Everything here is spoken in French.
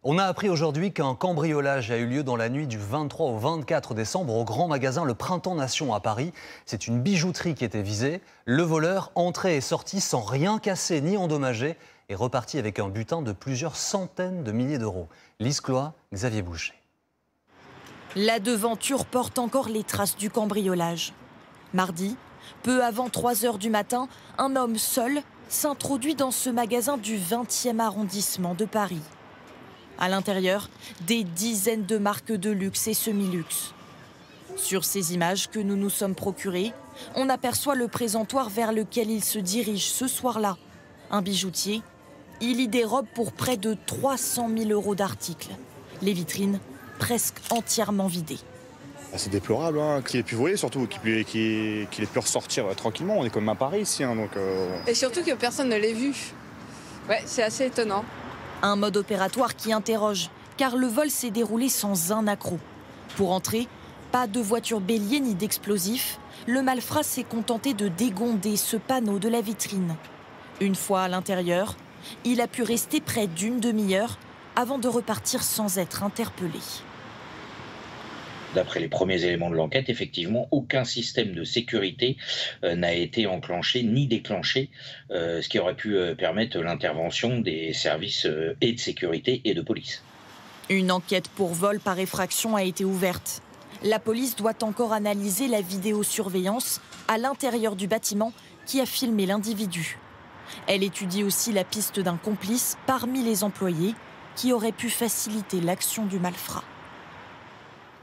On a appris aujourd'hui qu'un cambriolage a eu lieu dans la nuit du 23 au 24 décembre au grand magasin Le Printemps Nation à Paris. C'est une bijouterie qui était visée. Le voleur entrait et sortit sans rien casser ni endommager et reparti avec un butin de plusieurs centaines de milliers d'euros. Lise Cloy, Xavier Boucher. La devanture porte encore les traces du cambriolage. Mardi, peu avant 3 h du matin, un homme seul s'introduit dans ce magasin du 20e arrondissement de Paris. À l'intérieur, des dizaines de marques de luxe et semi-luxe. Sur ces images que nous nous sommes procurées, on aperçoit le présentoir vers lequel il se dirige ce soir-là. Un bijoutier, il y dérobe pour près de 300 000 euros d'articles. Les vitrines presque entièrement vidées. C'est déplorable qu'il ait pu voler, surtout qu'il ait pu ressortir tranquillement. On est comme à Paris ici. Et surtout que personne ne l'ait vu. Ouais, c'est assez étonnant. Un mode opératoire qui interroge, car le vol s'est déroulé sans un accroc. Pour entrer, pas de voiture bélier ni d'explosifs. Le malfrat s'est contenté de dégonder ce panneau de la vitrine. Une fois à l'intérieur, il a pu rester près d'une demi-heure avant de repartir sans être interpellé. D'après les premiers éléments de l'enquête, effectivement, aucun système de sécurité n'a été enclenché ni déclenché, ce qui aurait pu permettre l'intervention des services et de sécurité et de police. Une enquête pour vol par effraction a été ouverte. La police doit encore analyser la vidéosurveillance à l'intérieur du bâtiment qui a filmé l'individu. Elle étudie aussi la piste d'un complice parmi les employés qui aurait pu faciliter l'action du malfrat.